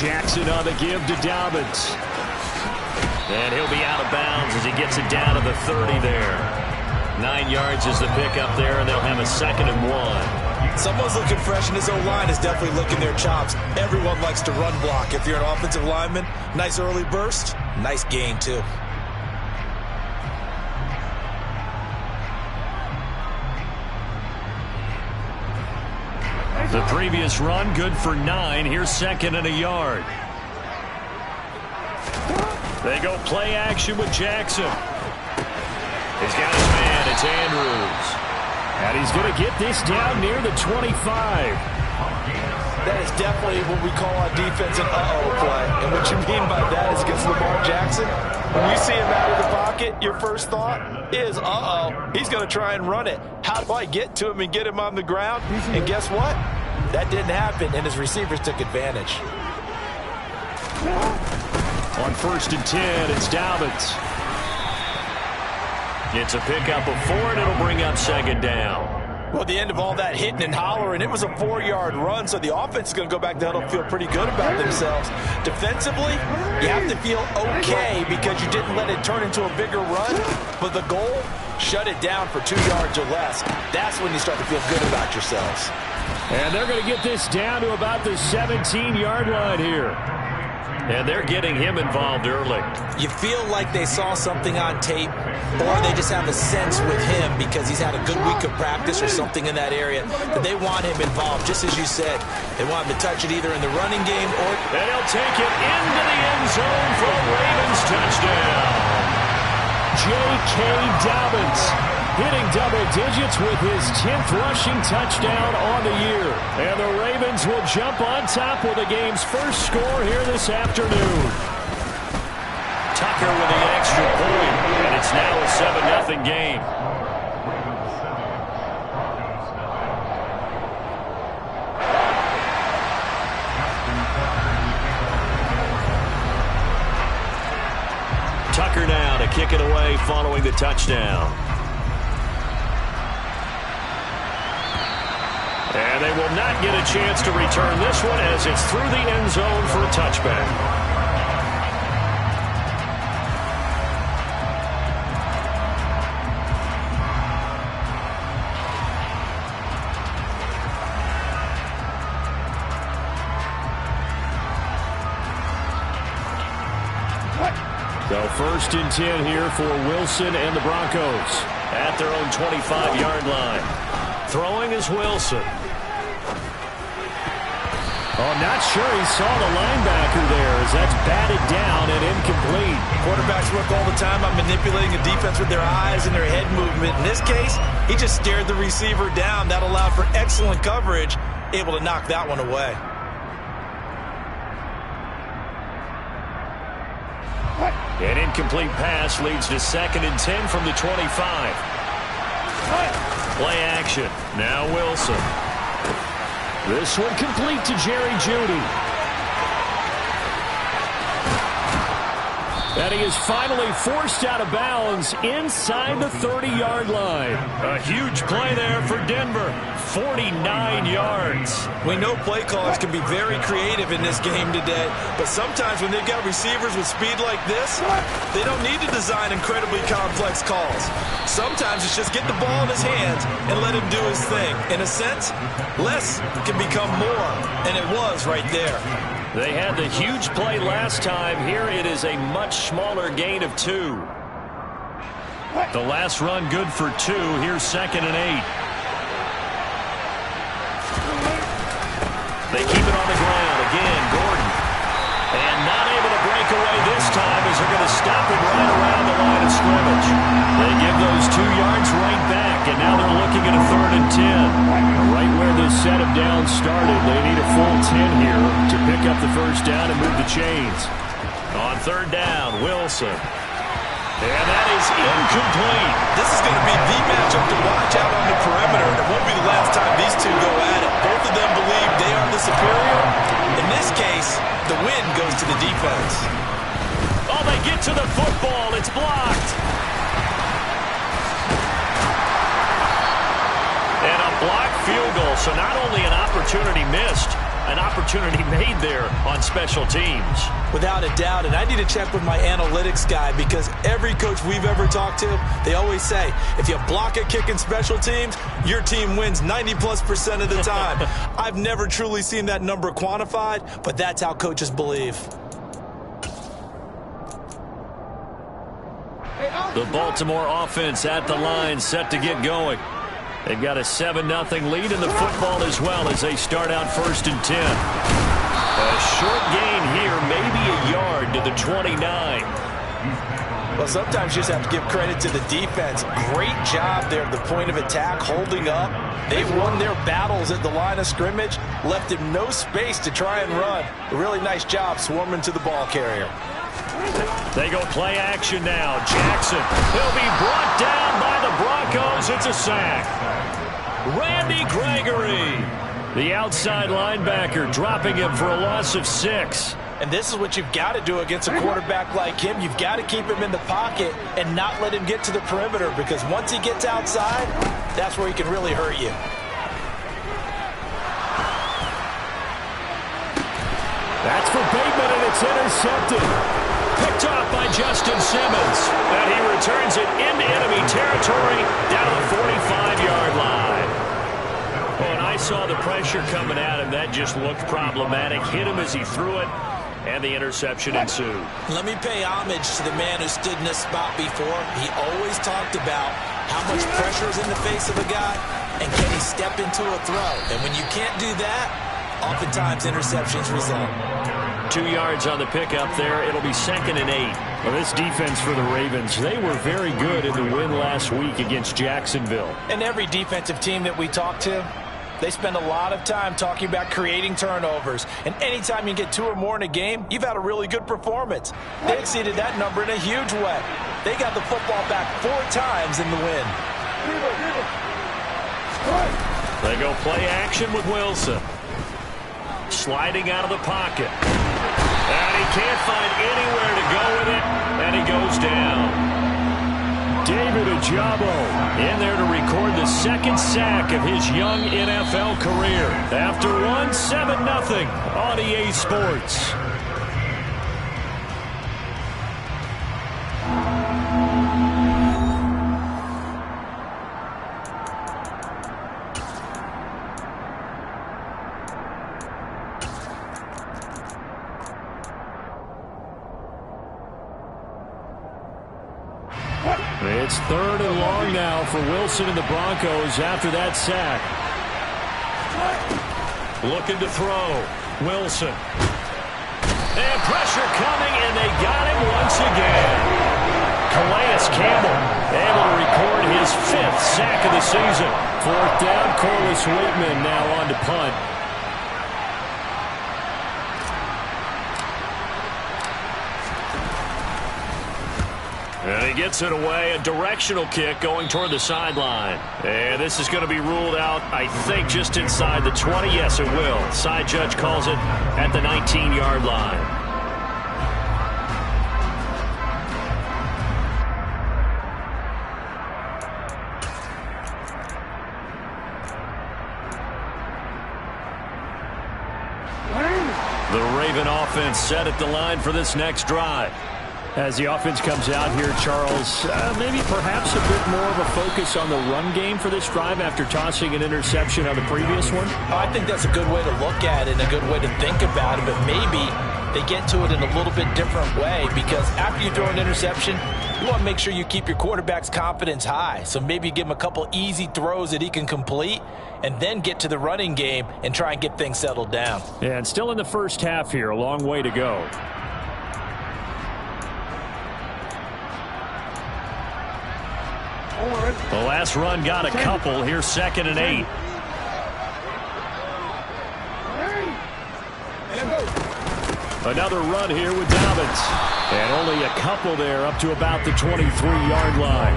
Jackson on the give to Dobbins. And he'll be out of bounds as he gets it down to the 30 there. 9 yards is the pickup there, and they'll have a 2nd and 1. Someone's looking fresh, and his O-line is definitely licking their chops. Everyone likes to run block. If you're an offensive lineman, nice early burst, nice gain too. The previous run, good for 9. Here's 2nd and a yard. They go play action with Jackson. He's got his man. It's Andrews. And he's going to get this down near the 25. That is definitely what we call on defense an uh-oh play. And what you mean by that is against Lamar Jackson, when you see him out of the pocket, your first thought is, uh-oh, he's going to try and run it. How do I get to him and get him on the ground? And guess what? That didn't happen, and his receivers took advantage. On 1st and 10, it's Dobbins. It's a pickup of 4, and it'll bring up 2nd down. Well, at the end of all that hitting and hollering, it was a 4-yard run, so the offense is going to go back down and feel pretty good about themselves. Defensively, you have to feel okay because you didn't let it turn into a bigger run, but the goal, shut it down for 2 yards or less. That's when you start to feel good about yourselves. And they're going to get this down to about the 17-yard line here. And they're getting him involved early. You feel like they saw something on tape, or they just have a sense with him because he's had a good week of practice or something in that area that they want him involved, just as you said. They want him to touch it either in the running game or... And he'll take it into the end zone for a Ravens touchdown. J.K. Dobbins hitting double digits with his 10th rushing touchdown on the year. And the Ravens will jump on top with the game's first score here this afternoon. Tucker with the extra point, and it's now a 7-0 game. Tucker now to kick it away following the touchdown. And they will not get a chance to return this one as it's through the end zone for a touchback. So 1st and 10 here for Wilson and the Broncos At their own 25-yard line. Throwing is Wilson. Oh, not sure he saw the linebacker there as that's batted down and incomplete. Quarterbacks work all the time on manipulating a defense with their eyes and their head movement. In this case, he just stared the receiver down. That allowed for excellent coverage, able to knock that one away. An incomplete pass leads to 2nd and 10 from the 25. Play action. Now Wilson. This one complete to Jerry Jeudy. And he is finally forced out of bounds inside the 30-yard line. A huge play there for Denver. 49 yards. We know play callers can be very creative in this game today, but sometimes when they've got receivers with speed like this, they don't need to design incredibly complex calls. Sometimes it's just get the ball in his hands and let him do his thing. In a sense, less can become more, and it was right there. They had the huge play last time. Here it is a much smaller gain of 2. The last run good for 2. Here's 2nd and 8. They keep it on the ground. Again, Gordon. And not able to break away this time as they're going to stop him right around the line of scrimmage. They give those 2 yards right back, and now they're looking at a 3rd and 10. Right where this set of downs started, they need a full 10 here to pick up the first down and move the chains. On 3rd down, Wilson. And that is incomplete. This is going to be the matchup to watch out on the perimeter. It won't be the last time these two go at it. Both of them believe they are the superior. In this case, the win goes to the defense. Oh, they get to the football. It's blocked. And a blocked field goal. So not only an opportunity missed, an opportunity made there on special teams. Without a doubt, and I need to check with my analytics guy because every coach we've ever talked to, they always say, if you block a kick in special teams, your team wins 90+% of the time. I've never truly seen that number quantified, but that's how coaches believe. The Baltimore offense at the line, set to get going. They've got a 7-0 lead in the football as well as they start out 1st and 10. A short gain here, maybe a yard to the 29. Well, sometimes you just have to give credit to the defense. Great job there at the point of attack, holding up. They've won their battles at the line of scrimmage, left him no space to try and run. A really nice job swarming to the ball carrier. They go play action now. Jackson, he'll be brought down by the Broncos. It's a sack. Randy Gregory, the outside linebacker, dropping him for a loss of 6. And this is what you've got to do against a quarterback like him. You've got to keep him in the pocket and not let him get to the perimeter, because once he gets outside, that's where he can really hurt you. That's for Bateman, and it's intercepted. Picked off by Justin Simmons. And he returns it into enemy territory down to the 45-yard line. Oh, and I saw the pressure coming at him. That just looked problematic. Hit him as he threw it, and the interception ensued. Let me pay homage to the man who stood in this spot before. He always talked about how much pressure is in the face of a guy, and can he step into a throw. And when you can't do that, oftentimes interceptions result. 2 yards on the pickup there. It'll be 2nd and 8. Well, this defense for the Ravens, they were very good in the win last week against Jacksonville. And every defensive team that we talk to, they spend a lot of time talking about creating turnovers. And anytime you get 2 or more in a game, you've had a really good performance. They exceeded that number in a huge way. They got the football back 4 times in the win. They go play action with Wilson. Sliding out of the pocket. And he can't find anywhere to go with it, and he goes down. David Ojabo in there to record the 2nd sack of his young NFL career. After one, 7-0 on EA Sports. It's 3rd and long now for Wilson and the Broncos after that sack. Looking to throw. Wilson. And pressure coming, and they got him once again. Calais Campbell able to record his 5th sack of the season. 4th down, Corliss Waitman now on to punt. And he gets it away, a directional kick going toward the sideline. And this is going to be ruled out, I think, just inside the 20. Yes, it will. Side judge calls it at the 19-yard line. The Raven offense set at the line for this next drive. As the offense comes out here, Charles, maybe perhaps a bit more of a focus on the run game for this drive after tossing an interception on the previous one? I think that's a good way to look at it and a good way to think about it, but maybe they get to it in a little bit different way, because after you throw an interception, you want to make sure you keep your quarterback's confidence high. So maybe give him a couple easy throws that he can complete and then get to the running game and try and get things settled down. Yeah, and still in the first half here, a long way to go. The last run got a couple. Here's 2nd and 8. Another run here with Dobbins. And only a couple there up to about the 23-yard line.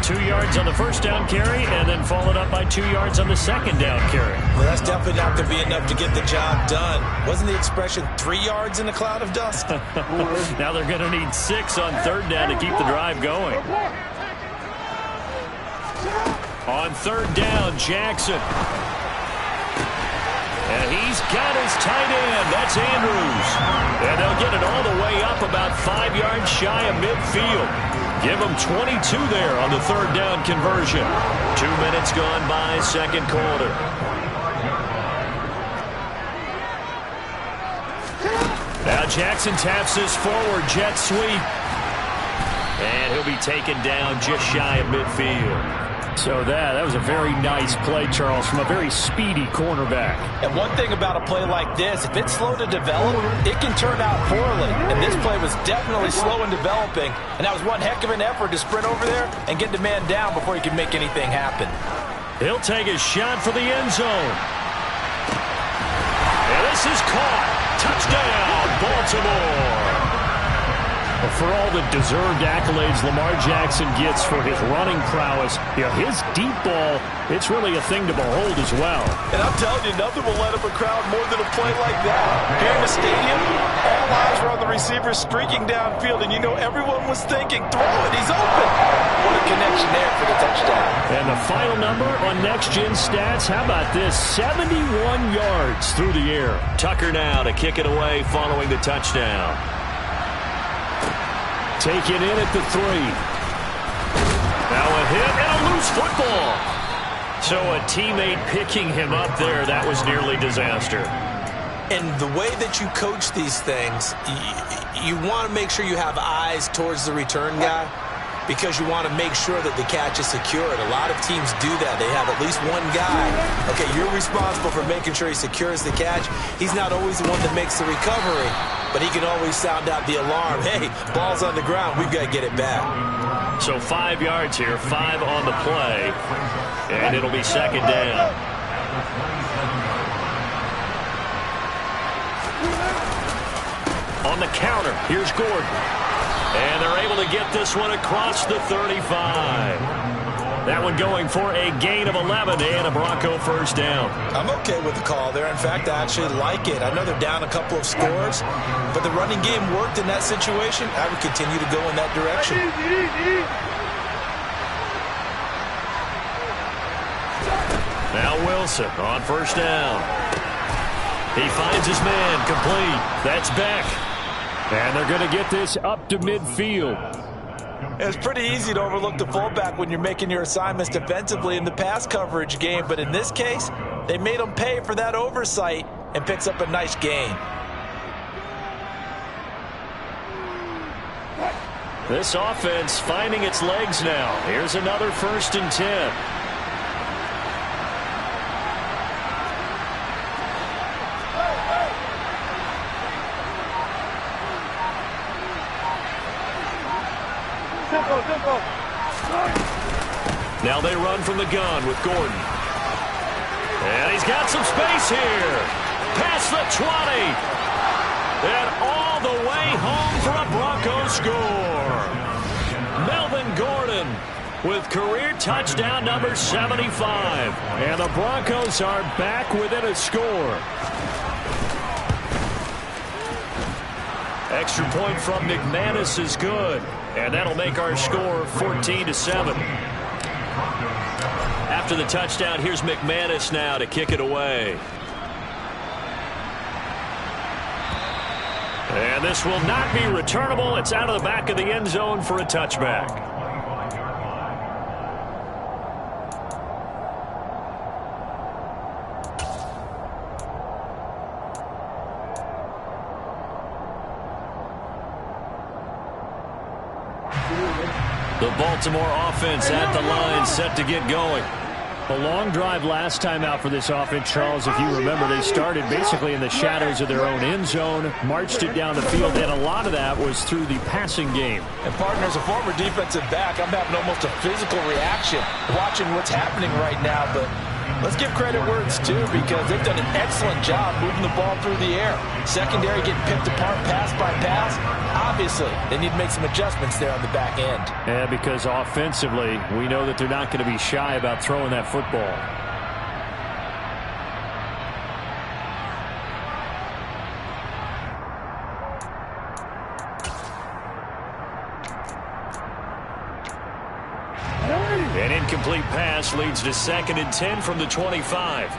2 yards on the first down carry, and then followed up by 2 yards on the second down carry. Well, that's definitely not going to be enough to get the job done. Wasn't the expression 3 yards in a cloud of dust? Now they're going to need 6 on 3rd down to keep the drive going. On 3rd down, Jackson. And he's got his tight end. That's Andrews. And they'll get it all the way up about 5 yards shy of midfield. Give them 22 there on the third down conversion. 2 minutes gone by, second quarter. Now Jackson taps this forward jet sweep. And he'll be taken down just shy of midfield. So that was a very nice play, Charles, from a very speedy cornerback. And one thing about a play like this, if it's slow to develop, it can turn out poorly. And this play was definitely slow in developing. And that was one heck of an effort to sprint over there and get the man down before he could make anything happen. He'll take a shot for the end zone. And this is caught. Touchdown, Baltimore. For all the deserved accolades Lamar Jackson gets for his running prowess, his deep ball, it's really a thing to behold as well. And I'm telling you, nothing will let up a crowd more than a play like that. Here in the stadium, all eyes were on the receiver streaking downfield, and everyone was thinking, throw it, he's open. What a connection there for the touchdown. And the final number on Next Gen Stats, how about this? 71 yards through the air. Tucker now to kick it away following the touchdown. Taken in at the 3. Now a hit and a loose football. So a teammate picking him up there, that was nearly disaster. And the way that you coach these things, you want to make sure you have eyes towards the return guy because you want to make sure that the catch is secured. A lot of teams do that. They have at least one guy. Okay, you're responsible for making sure he secures the catch. He's not always the one that makes the recovery, but he can always sound out the alarm. Hey, ball's on the ground. We've got to get it back. So 5 yards here, 5 on the play, and it'll be second down. On the counter, here's Gordon. And they're able to get this one across the 35. That one going for a gain of 11 and a Bronco first down. I'm okay with the call there. In fact, I actually like it. I know they're down a couple of scores, but the running game worked in that situation. I would continue to go in that direction. Now Wilson on first down. He finds his man complete. That's Beck. And they're going to get this up to midfield. It's pretty easy to overlook the fullback when you're making your assignments defensively in the pass coverage game, but in this case, they made him pay for that oversight and picks up a nice gain. This offense finding its legs now. Here's another 1st and 10. Now they run from the gun with Gordon. And he's got some space here. Past the 20. And all the way home for a Broncos score. Melvin Gordon with career touchdown number 75. And the Broncos are back within a score. Extra point from McManus is good. And that'll make our score 14-7. After the touchdown, here's McManus now to kick it away. And this will not be returnable. It's out of the back of the end zone for a touchback. The Baltimore offense at the line, set to get going. A long drive last time out for this offense, Charles. If you remember, they started basically in the shadows of their own end zone, marched it down the field, and a lot of that was through the passing game. And, partner, as a former defensive back, I'm having almost a physical reaction watching what's happening right now. But let's give credit where it's due because they've done an excellent job moving the ball through the air. Secondary getting picked apart pass by pass. Obviously, they need to make some adjustments there on the back end. Yeah, because offensively, we know that they're not going to be shy about throwing that football. An incomplete pass leads to 2nd and 10 from the 25.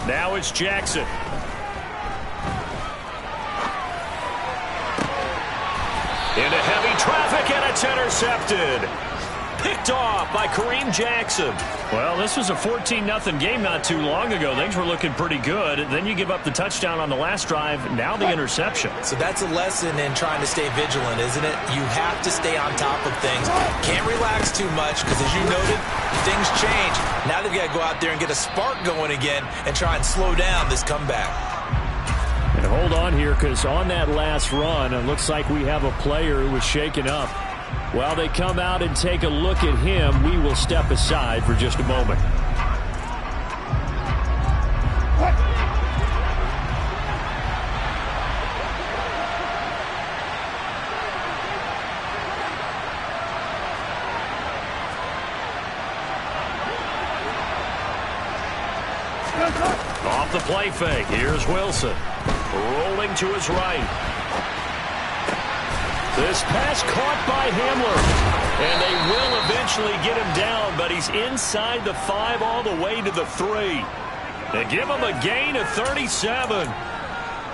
Now it's Jackson. Into heavy traffic, and it's intercepted. Picked off by Kareem Jackson. Well, this was a 14-0 game not too long ago. Things were looking pretty good. Then you give up the touchdown on the last drive. Now the interception. So that's a lesson in trying to stay vigilant, isn't it? You have to stay on top of things. Can't relax too much because, as you noted, things change. Now they've got to go out there and get a spark going again and try and slow down this comeback. And hold on here, because on that last run, it looks like we have a player who was shaken up. While they come out and take a look at him, we will step aside for just a moment. Off the play fake, here's Wilson. Rolling to his right. This pass caught by Hamler. And they will eventually get him down, but he's inside the 5 all the way to the 3. They give him a gain of 37.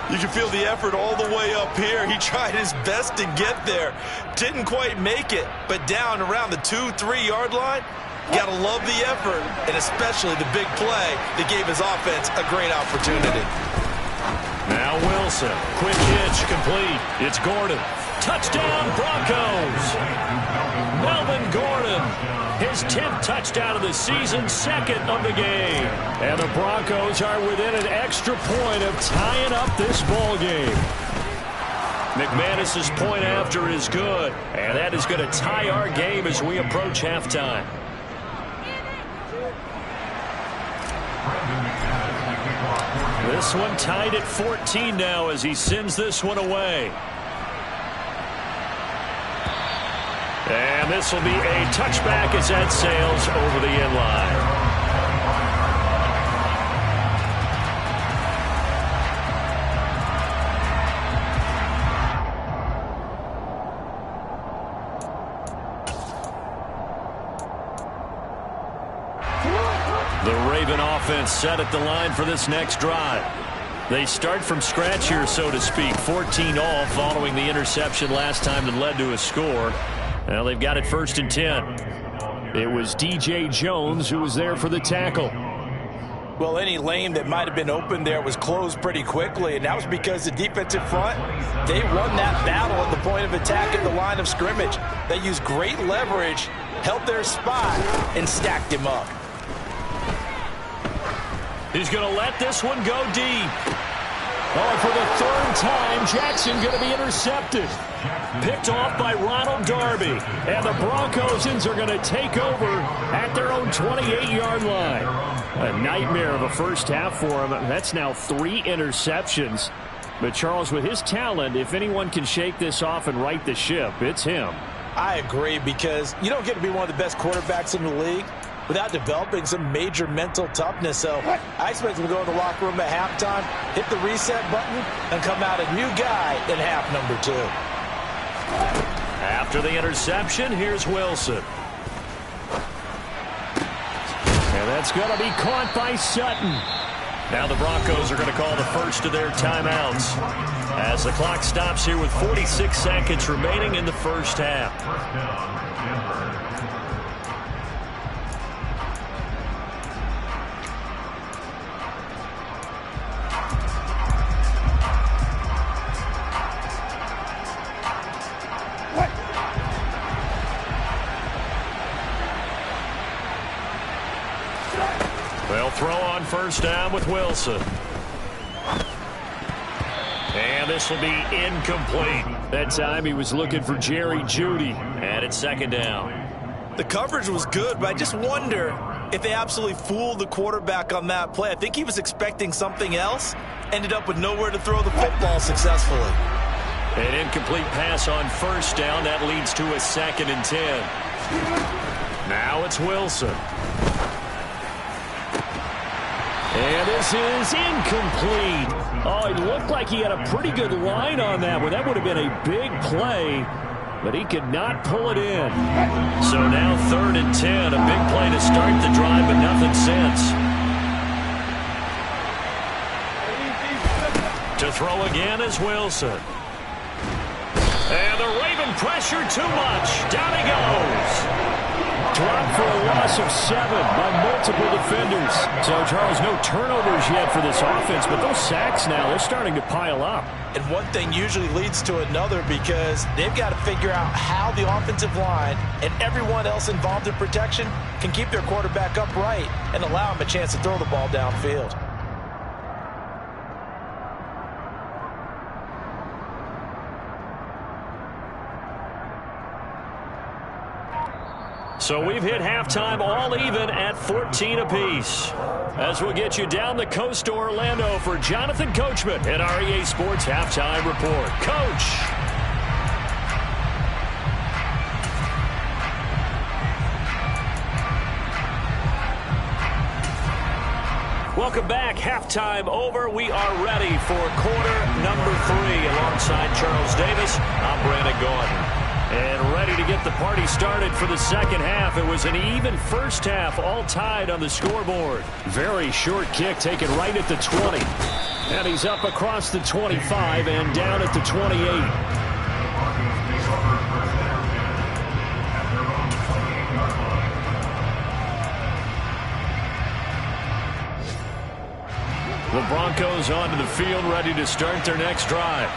You can feel the effort all the way up here. He tried his best to get there. Didn't quite make it, but down around the 2-3 yard line. Got to love the effort, and especially the big play that gave his offense a great opportunity. Now Wilson. Quick hitch complete. It's Gordon. Touchdown, Broncos. Melvin Gordon, his 10th touchdown of the season, 2nd of the game. And the Broncos are within an extra point of tying up this ball game. McManus's point after is good, and that is going to tie our game as we approach halftime. This one tied at 14 now as he sends this one away. And this will be a touchback as that sails over the end line. The Raven offense set at the line for this next drive. They start from scratch here, so to speak. 14 all following the interception last time that led to a score. Well, they've got it 1st and 10. It was DJ Jones who was there for the tackle. Well, any lane that might have been open there was closed pretty quickly, and that was because the defensive front, they won that battle at the point of attack at the line of scrimmage. They used great leverage, held their spot, and stacked him up. He's going to let this one go deep. Oh, for the 3rd time, Jackson going to be intercepted. Picked off by Ronald Darby. And the Broncosians are going to take over at their own 28-yard line. A nightmare of a first half for him. That's now 3 interceptions. But Charles, with his talent, if anyone can shake this off and right the ship, it's him. I agree, because you don't get to be one of the best quarterbacks in the league without developing some major mental toughness. So I expect him to go in the locker room at halftime, hit the reset button, and come out a new guy in half number 2. After the interception, here's Wilson. And that's going to be caught by Sutton. Now the Broncos are going to call the first of their timeouts as the clock stops here with 46 seconds remaining in the first half. They'll throw on first down with Wilson. And this will be incomplete. That time he was looking for Jerry Jeudy. And it's 2nd down. The coverage was good, but I just wonder if they absolutely fooled the quarterback on that play. I think he was expecting something else. Ended up with nowhere to throw the football successfully. An incomplete pass on first down. That leads to a 2nd and 10. Now it's Wilson. And this is incomplete. Oh, it looked like he had a pretty good line on that one. That would have been a big play, but he could not pull it in. So now 3rd and 10. A big play to start the drive, but nothing since. go again is Wilson. And the Raven pressure too much. Down he goes. Dropped for a loss of 7 by multiple defenders. So, Charles, no turnovers yet for this offense, but those sacks now, they're starting to pile up. And one thing usually leads to another because they've got to figure out how the offensive line and everyone else involved in protection can keep their quarterback upright and allow him a chance to throw the ball downfield. So we've hit halftime all even at 14 apiece. As we'll get you down the coast to Orlando for Jonathan Coachman at our EA Sports Halftime Report. Coach. Welcome back. Halftime over. We are ready for quarter number 3. Alongside Charles Davis, I'm Brandon Gordon. And ready to get the party started for the second half. It was an even first half, all tied on the scoreboard. Very short kick taken right at the 20. And he's up across the 25 and down at the 28. The Broncos onto the field, ready to start their next drive.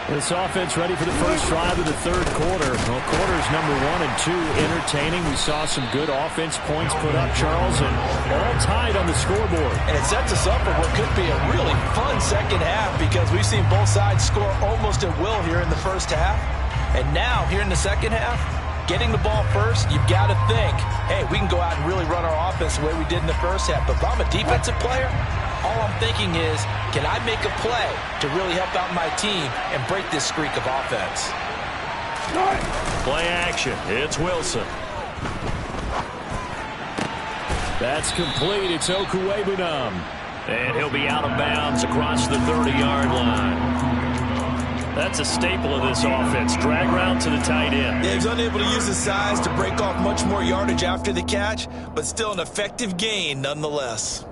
This offense ready for the first drive of the third quarter. Well, quarters number 1 and 2 entertaining. We saw some good offense points put up, Charles, and all tied on the scoreboard. And it sets us up for what could be a really fun second half because we've seen both sides score almost at will here in the first half. And now, here in the second half, getting the ball first, you've got to think, hey, we can go out and really run our offense the way we did in the first half. But if I'm a defensive player, all I'm thinking is, can I make a play to really help out my team and break this streak of offense? Play action. It's Wilson. That's complete. It's Okuwebunam. And he'll be out of bounds across the 30-yard line. That's a staple of this offense. Drag route to the tight end. Yeah, he's unable to use his size to break off much more yardage after the catch, but still an effective gain nonetheless.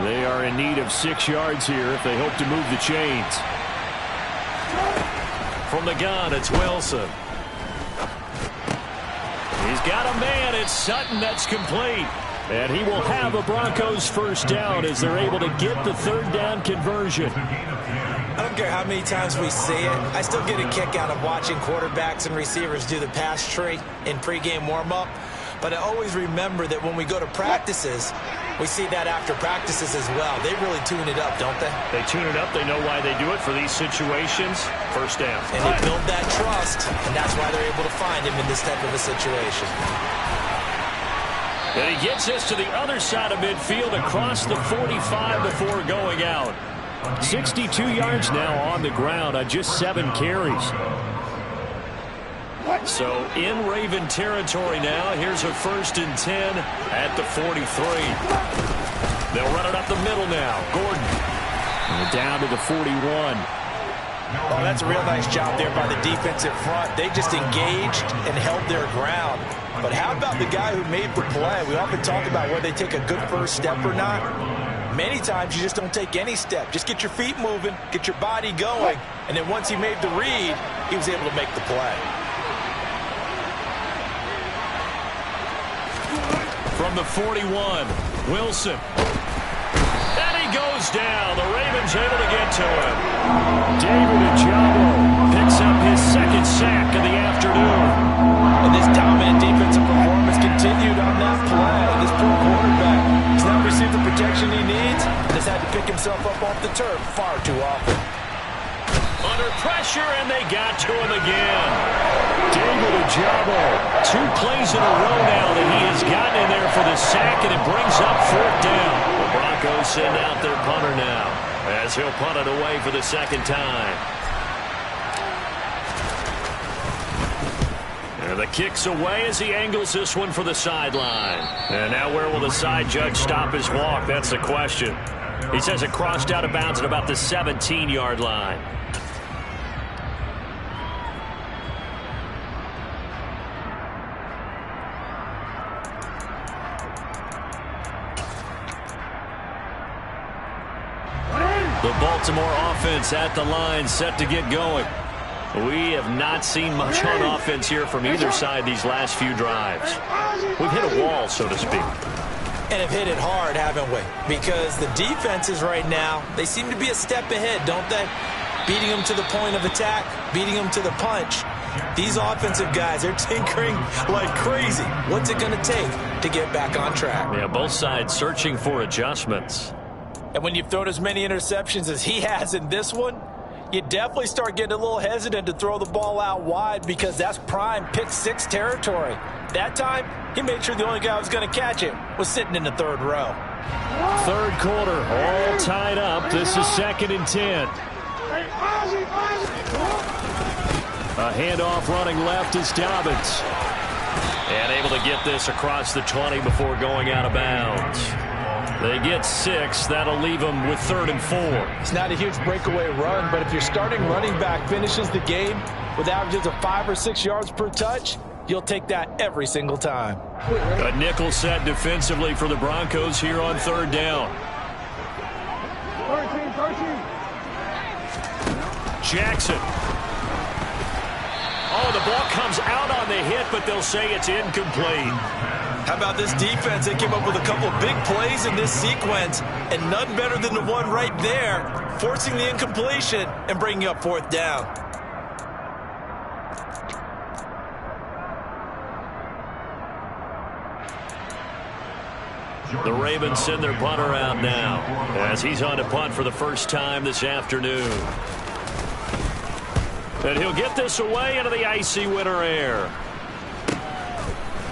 They are in need of 6 yards here if they hope to move the chains. From the gun, it's Wilson. He's got a man. It's Sutton. That's complete. And he will have a Broncos first down as they're able to get the third down conversion. I don't care how many times we see it. I still get a kick out of watching quarterbacks and receivers do the pass tree in pregame warm-up. But I always remember that when we go to practices, we see that after practices as well. They really tune it up, don't they? They tune it up. They know why they do it for these situations. First down. And they build that trust, and that's why they're able to find him in this type of a situation. And he gets us to the other side of midfield across the 45 before going out. 62 yards now on the ground on just 7 carries. So in Raven territory now. Here's a 1st and 10 at the 43. They'll run it up the middle now. Gordon. And down to the 41. Oh, that's a real nice job there by the defensive front. They just engaged and held their ground. But how about the guy who made the play? We often talk about whether they take a good first step or not. Many times you just don't take any step. Just get your feet moving, get your body going. And then once he made the read, he was able to make the play. From the 41, Wilson. And he goes down. The Ravens able to get to him. David Ojabo picks up his 2nd sack of the afternoon. And this dominant defensive performance continued on that play. This poor quarterback has not received the protection he needs and has had to pick himself up off the turf far too often. Under pressure, and they got to him again. David Ojabo. 2 plays in a row now that he has gotten in there for the sack, and it brings up 4th down. The Broncos send out their punter now as he'll punt it away for the 2nd time. And the kick's away as he angles this one for the sideline. And now where will the side judge stop his walk? That's the question. He says it crossed out of bounds at about the 17-yard line. The Baltimore offense at the line, set to get going. We have not seen much on offense here from either side these last few drives. We've hit a wall, so to speak. And have hit it hard, haven't we? Because the defenses right now, they seem to be a step ahead, don't they? Beating them to the point of attack, beating them to the punch. These offensive guys, they're tinkering like crazy. What's it going to take to get back on track? Yeah, both sides searching for adjustments. And when you've thrown as many interceptions as he has in this one, you definitely start getting a little hesitant to throw the ball out wide because that's prime pick six territory. That time, he made sure the only guy who was going to catch it was sitting in the third row. Third quarter, all tied up. This is 2nd and 10. A handoff running left is Dobbins. And able to get this across the 20 before going out of bounds. They get 6. That'll leave them with 3rd and 4. It's not a huge breakaway run, but if your starting running back finishes the game with averages of 5 or 6 yards per touch, you'll take that every single time. A nickel set defensively for the Broncos here on 3rd down. Jackson. Oh, the ball comes out on the hit, but they'll say it's incomplete. How about this defense? They came up with a couple of big plays in this sequence, and none better than the one right there, forcing the incompletion and bringing up 4th down. The Ravens send their punter out now as he's on to punt for the first time this afternoon. And he'll get this away into the icy winter air.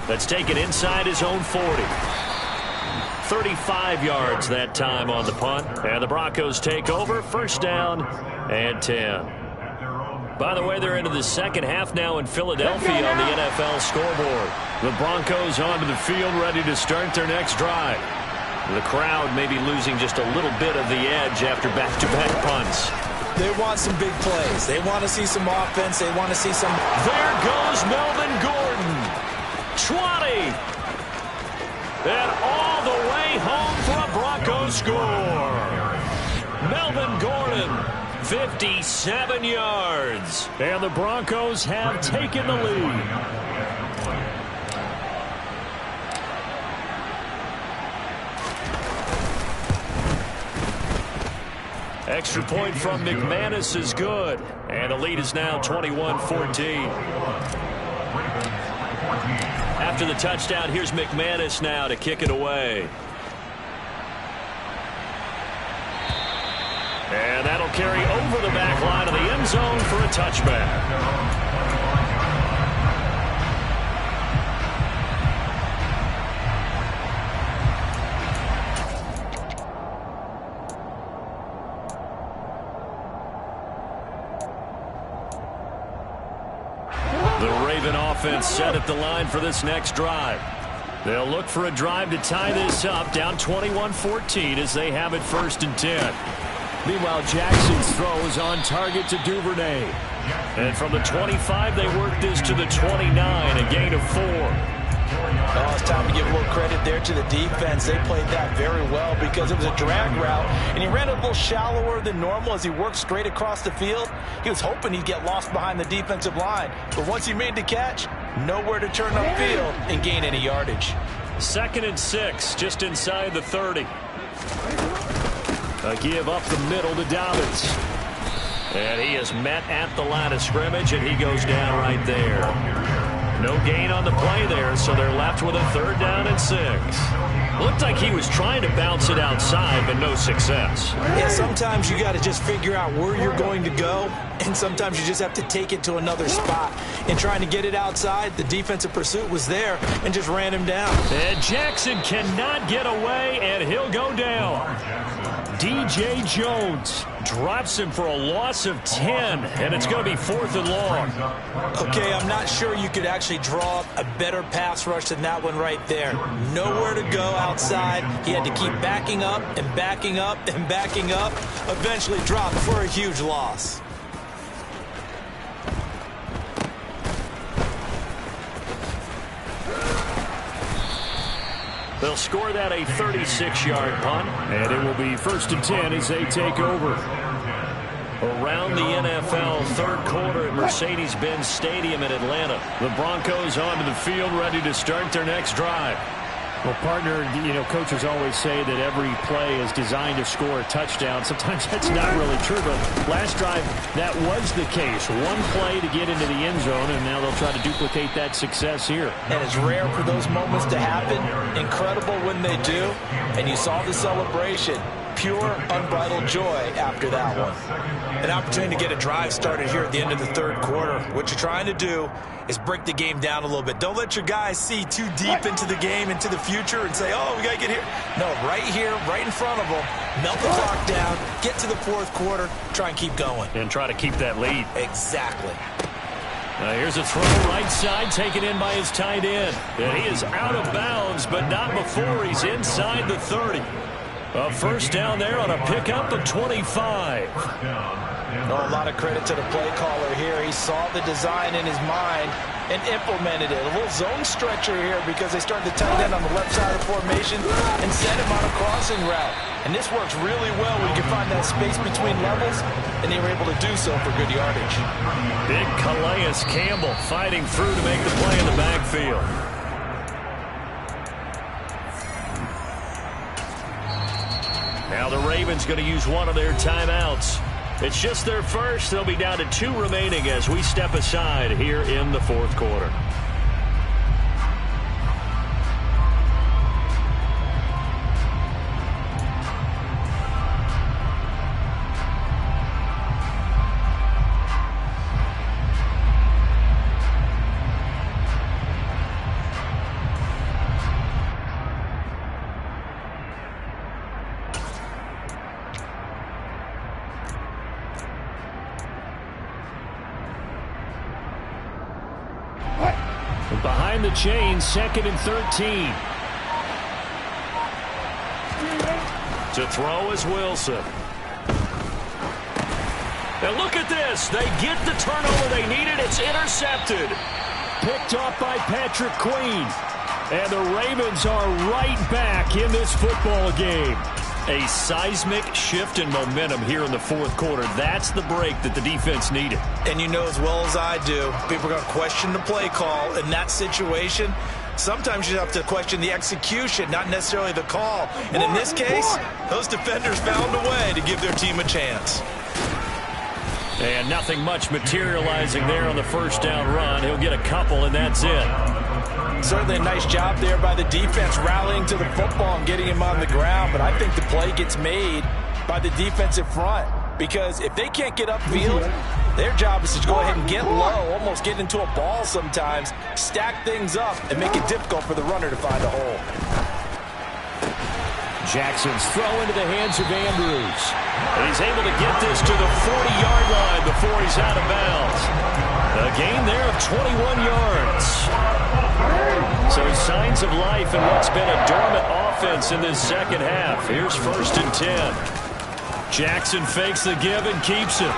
That's taken inside his own 40. 35 yards that time on the punt. And the Broncos take over. 1st down and 10. By the way, they're into the second half now in Philadelphia on the NFL scoreboard. The Broncos onto the field ready to start their next drive. The crowd may be losing just a little bit of the edge after back-to-back punts. They want some big plays. They want to see some offense. They want to see some... There goes Melvin Gordon. 20. And all the way home for a Broncos score. Melvin Gordon, 57 yards. And the Broncos have taken the lead. Extra point from McManus is good. And the lead is now 21-14. After the touchdown, here's McManus now to kick it away. And that'll carry over the back line of the end zone for a touchback. Offense set at the line for this next drive. They'll look for a drive to tie this up, down 21-14 as they have it 1st and 10. Meanwhile, Jackson's throw is on target to Duvernay. And from the 25, they work this to the 29, a gain of 4. Oh, it's time to give a little credit there to the defense. They played that very well because it was a drag route, and he ran a little shallower than normal as he worked straight across the field. He was hoping he'd get lost behind the defensive line, but once he made the catch, nowhere to turn upfield and gain any yardage. 2nd and 6, just inside the 30. A give up the middle to Dobbins. And he is met at the line of scrimmage, and he goes down right there. No gain on the play there, so they're left with a 3rd down and 6. Looked like he was trying to bounce it outside, but no success. Yeah, sometimes you got to just figure out where you're going to go, and sometimes you just have to take it to another spot. In trying to get it outside, the defensive pursuit was there and just ran him down. And Jackson cannot get away, and he'll go down. DJ Jones drops him for a loss of 10, and it's going to be 4th and long. Okay, I'm not sure you could actually draw up a better pass rush than that one right there. Nowhere to go outside. He had to keep backing up and backing up and backing up. Eventually dropped for a huge loss. They'll score that a 36-yard punt, and it will be 1st and 10 as they take over. Around the NFL, third quarter at Mercedes-Benz Stadium in Atlanta. The Broncos onto the field, ready to start their next drive. Well, partner, coaches always say that every play is designed to score a touchdown. Sometimes that's not really true, but last drive, that was the case. One play to get into the end zone, and now they'll try to duplicate that success here. And it's rare for those moments to happen. Incredible when they do. And you saw the celebration. Pure, unbridled joy after that one. An opportunity to get a drive started here at the end of the third quarter. What you're trying to do is break the game down a little bit. Don't let your guys see too deep into the game, into the future, and say, oh, we got to get here. No, right here, right in front of them, melt the clock down, get to the fourth quarter, try and keep going. And try to keep that lead. Exactly. Here's a throw right side, taken in by his tight end. And he is out of bounds, but not before he's inside the 30. A first down there on a pickup of 25. Oh, a lot of credit to the play caller here. He saw the design in his mind and implemented it. A little zone stretcher here because they started the tight end on the left side of the formation and sent him on a crossing route. And this works really well when you can find that space between levels, and they were able to do so for good yardage. Big Calais Campbell fighting through to make the play in the backfield. Now the Ravens going to use one of their timeouts. It's just their first. They'll be down to 2 remaining as we step aside here in the fourth quarter. Behind the chain, 2nd and 13. To throw is Wilson. And look at this. They get the turnover they needed. It's intercepted. Picked off by Patrick Queen. And the Ravens are right back in this football game. A seismic shift in momentum here in the fourth quarter. That's the break that the defense needed. And you know as well as I do, people are going to question the play call in that situation. Sometimes you have to question the execution, not necessarily the call. And in this case, those defenders found a way to give their team a chance. And nothing much materializing there on the first down run. He'll get a couple, and that's it. Certainly a nice job there by the defense rallying to the football and getting him on the ground. But I think the play gets made by the defensive front. Because if they can't get upfield, their job is to go ahead and get low, almost get into a ball sometimes, stack things up, and make it difficult for the runner to find a hole. Jackson's throw into the hands of Andrews. And he's able to get this to the 40-yard line before he's out of bounds. A gain there of 21 yards. So signs of life in what's been a dormant offense in this second half. Here's 1st and 10. Jackson fakes the give and keeps it.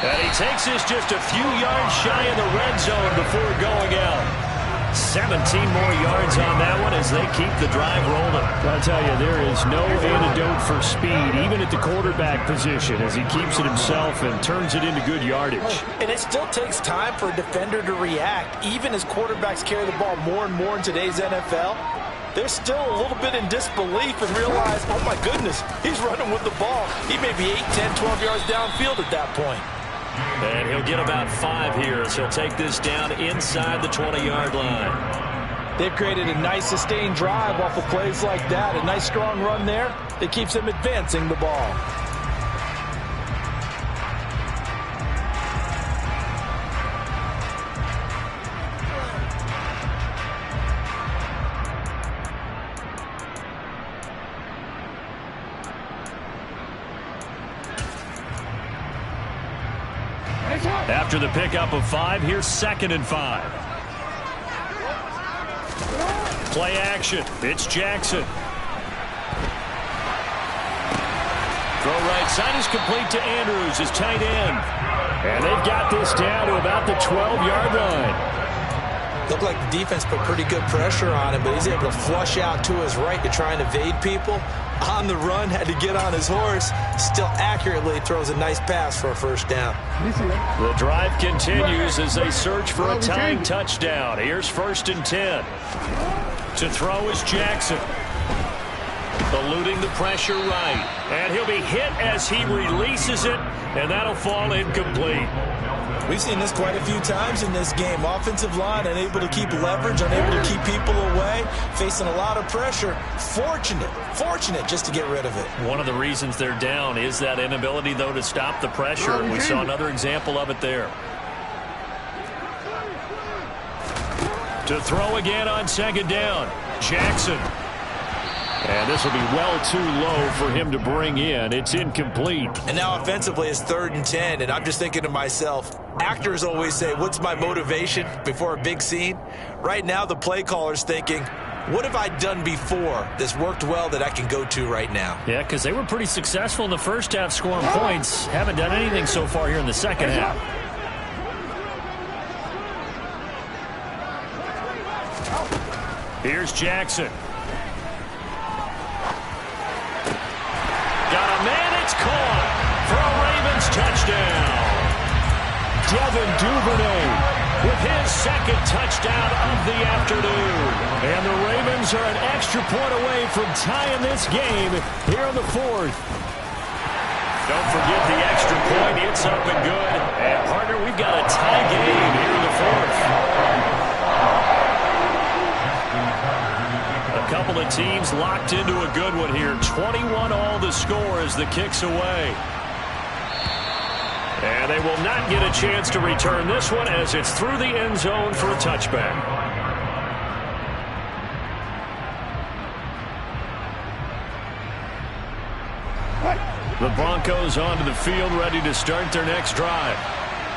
And he takes this just a few yards shy of the red zone before going out. 17 more yards on that one as they keep the drive rolling. I'll tell you, there is no antidote for speed, even at the quarterback position, as he keeps it himself and turns it into good yardage. And it still takes time for a defender to react, even as quarterbacks carry the ball more and more in today's NFL. They're still a little bit in disbelief and realize, oh my goodness, he's running with the ball. He may be 8, 10, 12 yards downfield at that point. And he'll get about 5 here as he'll take this down inside the 20-yard line. They've created a nice sustained drive off of plays like that. A nice strong run there that keeps them advancing the ball. After the pickup of 5, here's 2nd and 5. Play action. It's Jackson. Throw right side is complete to Andrews, his tight end. And they've got this down to about the 12-yard line. Looked like the defense put pretty good pressure on him, but he's able to flush out to his right to try and evade people. On the run, had to get on his horse. Still accurately throws a nice pass for a first down. The drive continues as they search for a tying touchdown. Here's 1st and 10. To throw is Jackson. Eluding the pressure right. And he'll be hit as he releases it, and that'll fall incomplete. We've seen this quite a few times in this game. Offensive line unable to keep leverage, unable to keep people away, facing a lot of pressure. Fortunate just to get rid of it. One of the reasons they're down is that inability, though, to stop the pressure. We saw another example of it there. To throw again on 2nd down. Jackson. And this will be well too low for him to bring in. It's incomplete. And now offensively it's 3rd and 10, and I'm just thinking to myself, actors always say, what's my motivation before a big scene? Right now the play caller's thinking, what have I done before that's worked well that I can go to right now? Yeah, because they were pretty successful in the first half scoring points. Haven't done anything so far here in the second half. Here's Jackson. Got a man, it's caught for a Ravens touchdown. Devin Duvernay with his 2nd touchdown of the afternoon. And the Ravens are an extra point away from tying this game here in the 4th. Don't forget the extra point. It's up and good. And, partner, we've got a tie game here in the 4th. A couple of teams locked into a good one here. 21 all the score as the kick's away. And they will not get a chance to return this one as it's through the end zone for a touchback. The Broncos onto the field, ready to start their next drive.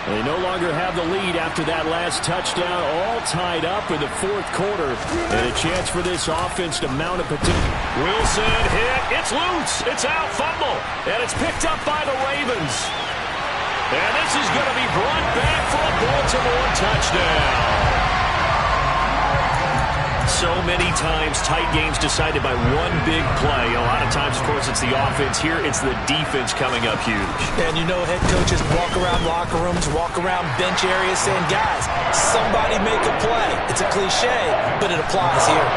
They no longer have the lead after that last touchdown, all tied up in the 4th quarter. And a chance for this offense to mount a potential. Wilson hit. It's loose. It's out. Fumble. And it's picked up by the Ravens. And this is going to be brought back for a Baltimore touchdown. So many times tight games decided by one big play. A lot of times, of course, it's the offense. Here, it's the defense coming up huge. And you know head coaches walk around locker rooms, walk around bench areas saying, guys, somebody make a play. It's a cliche, but it applies here.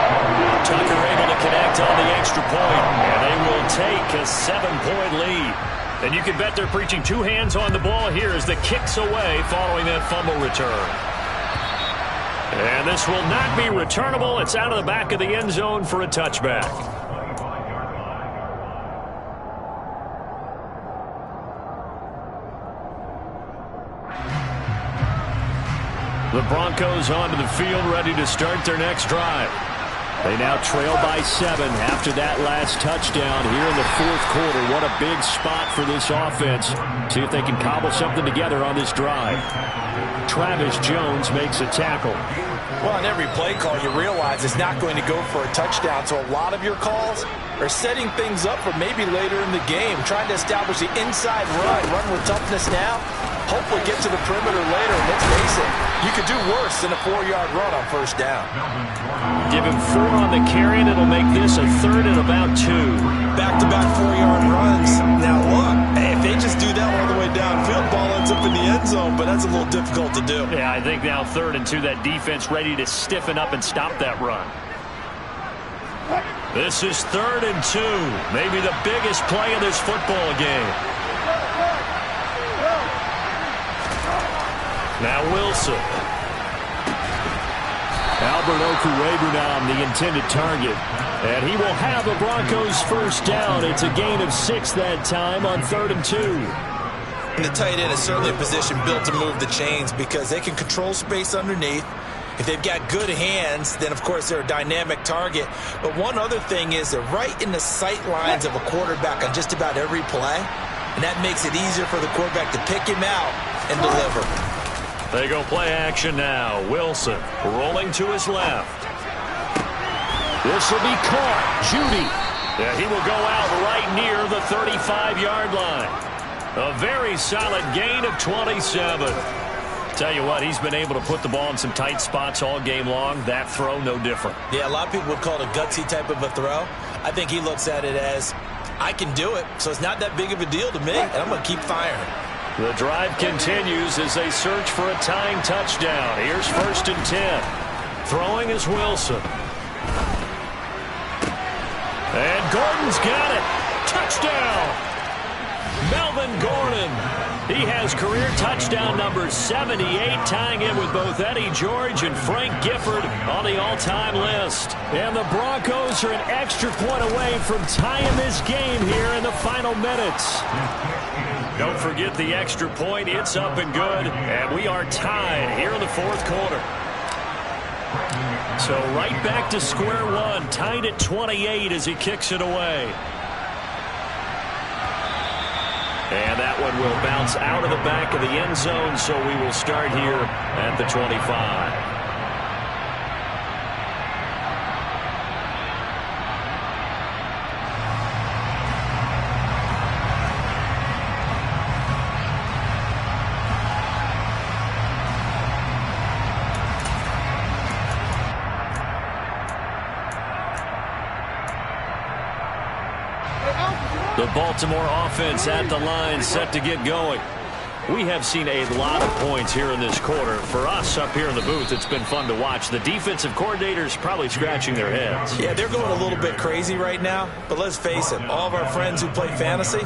Tucker able to connect on the extra point, and they will take a 7-point lead. And you can bet they're preaching 2 hands on the ball here as the kick's away following that fumble return. And this will not be returnable. It's out of the back of the end zone for a touchback. The Broncos onto the field, ready to start their next drive. They now trail by 7 after that last touchdown here in the 4th quarter. What a big spot for this offense. See if they can cobble something together on this drive. Travis Jones makes a tackle. Well, on every play call, you realize it's not going to go for a touchdown. So a lot of your calls are setting things up for maybe later in the game, trying to establish the inside run with toughness now. Hopefully get to the perimeter later. And let's face it, you could do worse than a 4-yard run on 1st down. Give him 4 on the carry, and it'll make this a 3rd and about 2. Back-to-back 4-yard runs. Now look, if they just do that all the way downfield, ball ends up in the end zone, but that's a little difficult to do. Yeah, I think now 3rd and 2, that defense ready to stiffen up and stop that run. This is 3rd and 2, maybe the biggest play of this football game. Now Wilson. Albert Okwuegbunam, the intended target. And he will have the Broncos first down. It's a gain of 6 that time on 3rd and 2. And the tight end is certainly a position built to move the chains because they can control space underneath. If they've got good hands, then, of course, they're a dynamic target. But one other thing is they're right in the sight lines of a quarterback on just about every play. And that makes it easier for the quarterback to pick him out and deliver. They go play action now. Wilson rolling to his left. This will be caught. Judy. Yeah, he will go out right near the 35-yard line. A very solid gain of 27. Tell you what, he's been able to put the ball in some tight spots all game long. That throw, no different. Yeah, a lot of people would call it a gutsy type of a throw. I think he looks at it as, I can do it, so it's not that big of a deal to me, and I'm going to keep firing. The drive continues as they search for a tying touchdown. Here's 1st and 10. Throwing is Wilson. And Gordon's got it. Touchdown! Melvin Gordon. He has career touchdown number 78, tying him with both Eddie George and Frank Gifford on the all-time list. And the Broncos are an extra point away from tying this game here in the final minutes. Don't forget the extra point. It's up and good. And we are tied here in the 4th quarter. So right back to square one, tied at 28 as he kicks it away. And that one will bounce out of the back of the end zone, so we will start here at the 25. The Baltimore offense at the line, set to get going. We have seen a lot of points here in this quarter. For us up here in the booth, it's been fun to watch. The defensive coordinators probably scratching their heads. Yeah, they're going a little bit crazy right now. But let's face it, all of our friends who play fantasy,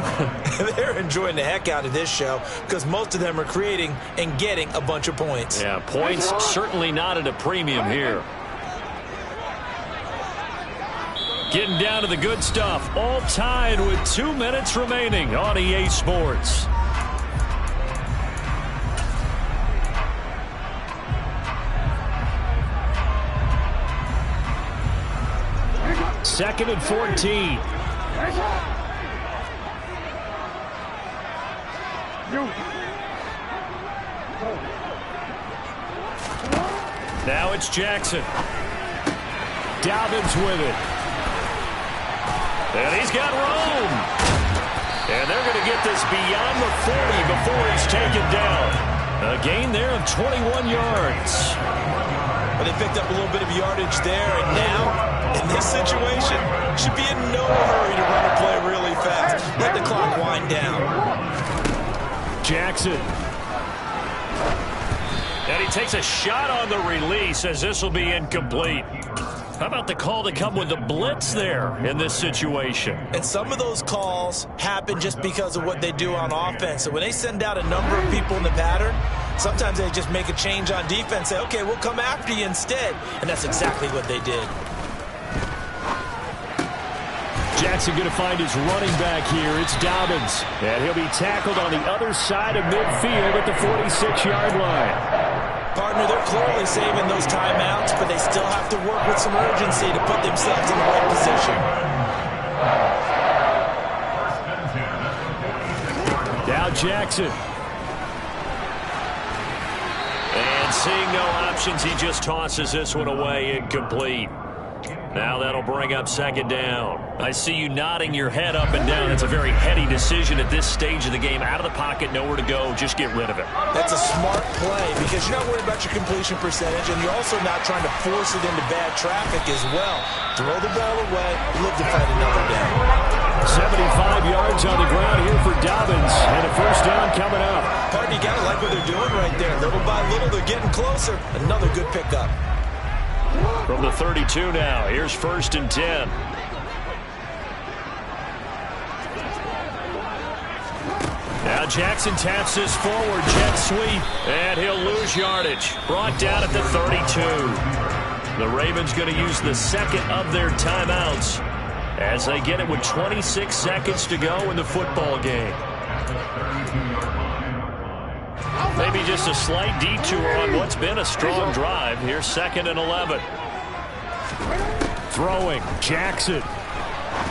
they're enjoying the heck out of this show because most of them are creating and getting a bunch of points. Yeah, points certainly not at a premium here. Getting down to the good stuff. All tied with 2 minutes remaining on EA Sports. Second and 14. Now it's Jackson. Dobbins with it. And he's got room. And they're going to get this beyond the 40 before he's taken down. A gain there of 21 yards. But they picked up a little bit of yardage there, and now, in this situation, should be in no hurry to run a play really fast. Let the clock wind down. Jackson. And he takes a shot on the release as this will be incomplete. How about the call to come with the blitz there in this situation? And some of those calls happen just because of what they do on offense. So when they send out a number of people in the pattern, sometimes they just make a change on defense, say, okay, we'll come after you instead. And that's exactly what they did. Jackson going to find his running back here. It's Dobbins. And he'll be tackled on the other side of midfield at the 46-yard line. Partner, they're clearly saving those timeouts, but they still have to work with some urgency to put themselves in the right position. Now Jackson. And seeing no options, he just tosses this one away, incomplete. Now that'll bring up second down. I see you nodding your head up and down. It's a very heady decision at this stage of the game. Out of the pocket, nowhere to go. Just get rid of it. That's a smart play because you're not worried about your completion percentage, and you're also not trying to force it into bad traffic as well. Throw the ball away, look to fight another down. 75 yards on the ground here for Dobbins, and a first down coming up. Partner, you got to like what they're doing right there. Little by little, they're getting closer. Another good pickup. From the 32 now, here's 1st and 10. Now Jackson taps this forward, jet sweep, and he'll lose yardage. Brought down at the 32. The Ravens going to use the second of their timeouts as they get it with 26 seconds to go in the football game. Maybe just a slight detour on what's been a strong drive. Here's 2nd and 11. Throwing, Jackson.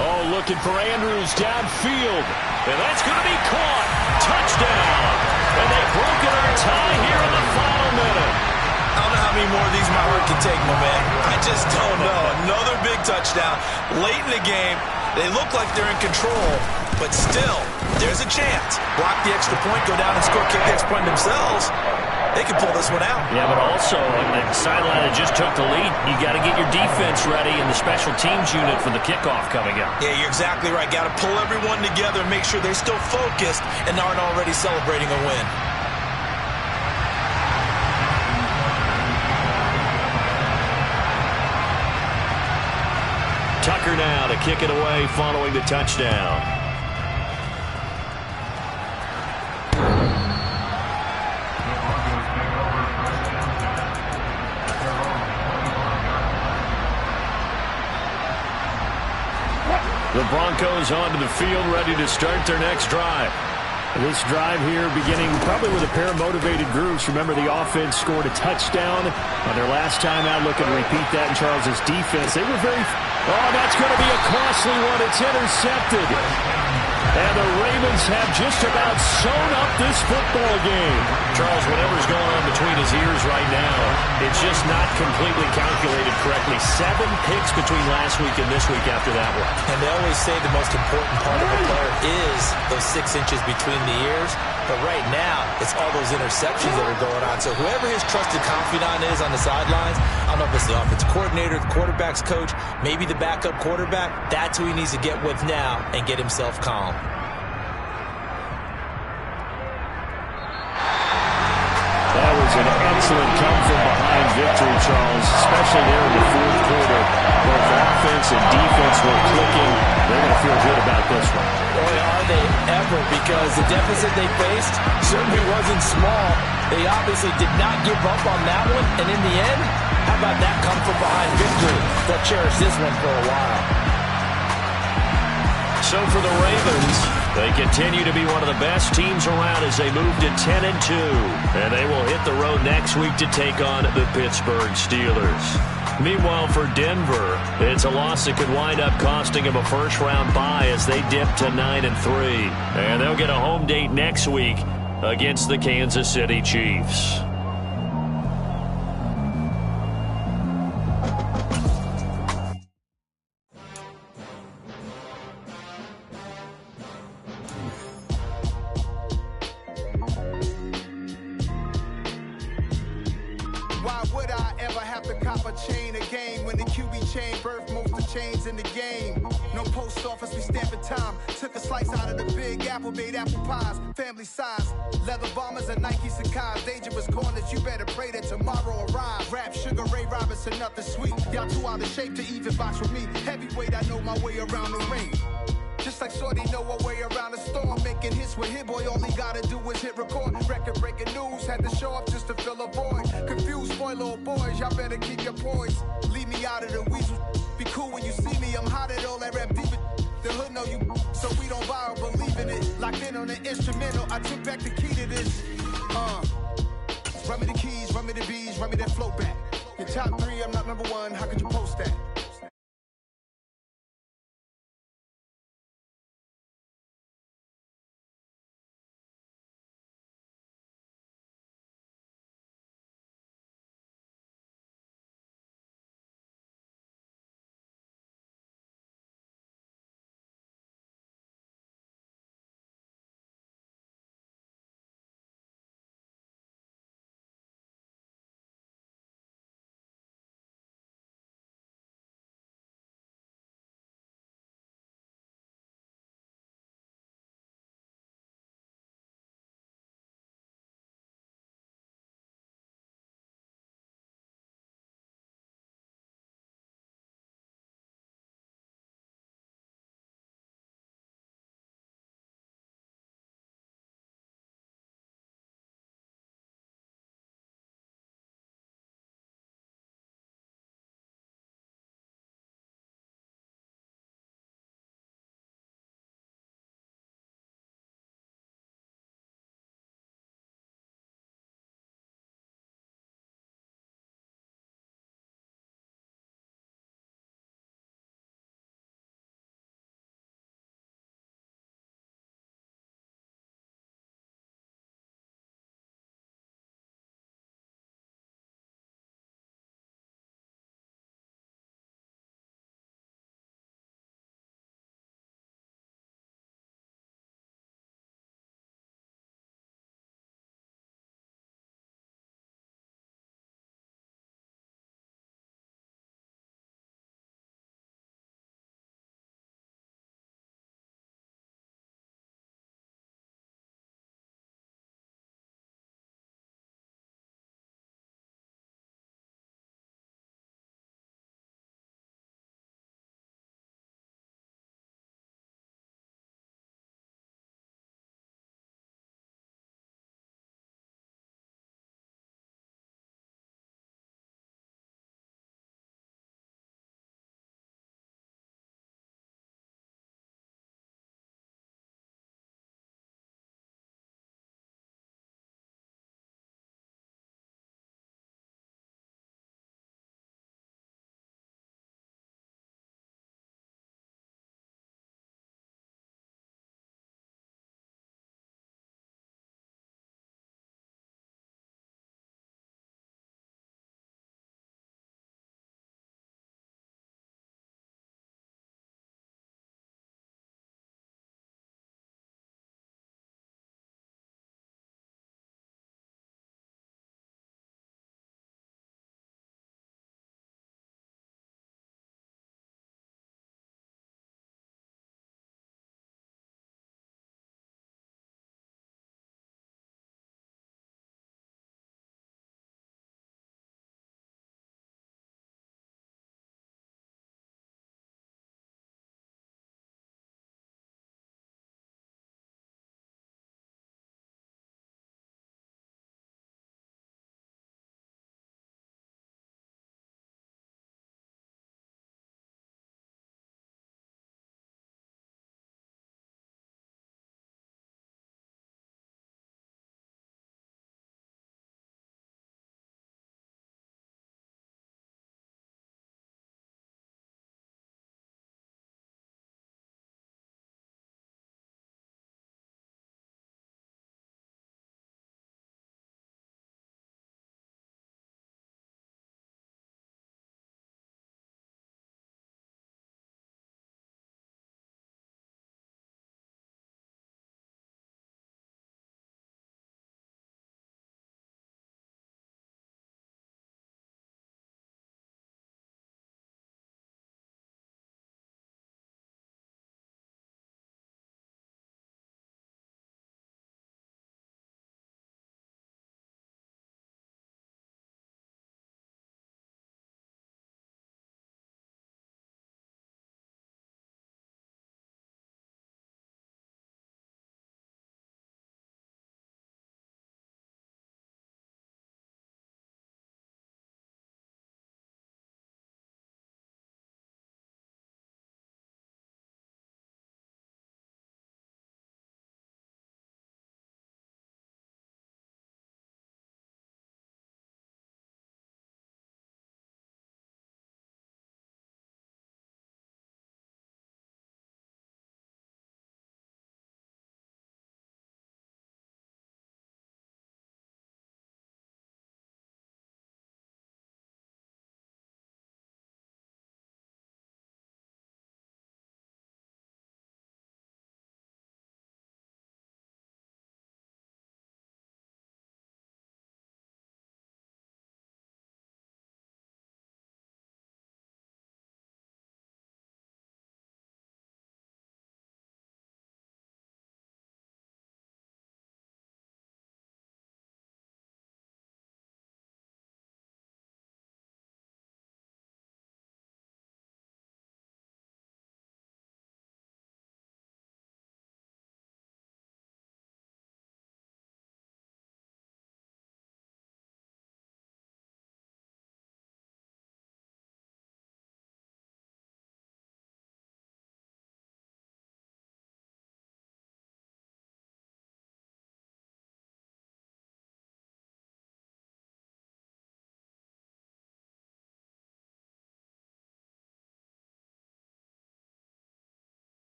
Oh, looking for Andrews downfield. And that's going to be caught. Touchdown. And they've broken our tie here in the final minute. I don't know how many more of these my heart can take, my man. I just don't know. Another big touchdown. Late in the game, they look like they're in control, but still, there's a chance. Block the extra point, go down and score, kick the extra point themselves. they can pull this one out. Yeah, but also, the sideline that just took the lead, you got to get your defense ready and the special teams unit for the kickoff coming up. Yeah, you're exactly right. Got to pull everyone together and make sure they're still focused and aren't already celebrating a win. Tucker now to kick it away following the touchdown. The Broncos onto the field, ready to start their next drive. This drive here beginning probably with a pair of motivated groups. Remember, the offense scored a touchdown on their last time out. Looking to repeat that in Charles's defense. They were very... Oh, that's going to be a costly one. It's intercepted. And the Ravens have just about sewn up this football game. Charles, whatever's going on between his ears right now, it's just not completely calculated correctly. 7 picks between last week and this week after that one. And they always say the most important part of a player is those 6 inches between the ears. But right now, it's all those interceptions that are going on. So whoever his trusted confidant is on the sidelines, I don't know if it's the offensive coordinator, the quarterback's coach, maybe the backup quarterback, that's who he needs to get with now and get himself calm. That was an excellent come-from-behind victory, Charles, especially there in the fourth quarter. Both offense and defense were clicking. They're going to feel good about this one. Boy, are they ever, because the deficit they faced certainly wasn't small. They obviously did not give up on that one, and in the end, how about that come-from-behind victory? They'll cherish this one for a while. So for the Ravens, they continue to be one of the best teams around as they move to 10-2. And they will hit the road next week to take on the Pittsburgh Steelers. Meanwhile, for Denver, it's a loss that could wind up costing them a first-round bye as they dip to 9-3. And they'll get a home date next week against the Kansas City Chiefs. Why would I ever have to cop a chain a game when the QB chain birthed most of the chains in the game? No post office, we stamping time. Took a slice out of the big apple, made apple pies, family size. Leather bombers and Nike Sacai's. Dangerous corners, you better pray that tomorrow arrives. Rap, Sugar Ray Robinson, nothing sweet. Y'all too out of shape to even box with me. Heavyweight, I know my way around the ring. Just like Shorty know her way around the storm. Making hits with Hit Boy, all he gotta do is hit record. Record-breaking news, had to show up just to fill a void. Confused, spoiler boys, y'all better keep your poise. Leave me out of the weasel. Be cool when you see me, I'm hot at all that rap deep. The hood know you, so we don't borrow, believe in it. Locked in on the instrumental, I took back the key to this. Run me the keys, run me the bees, run me that flow back. Your top 3, I'm not number 1, how could you post that?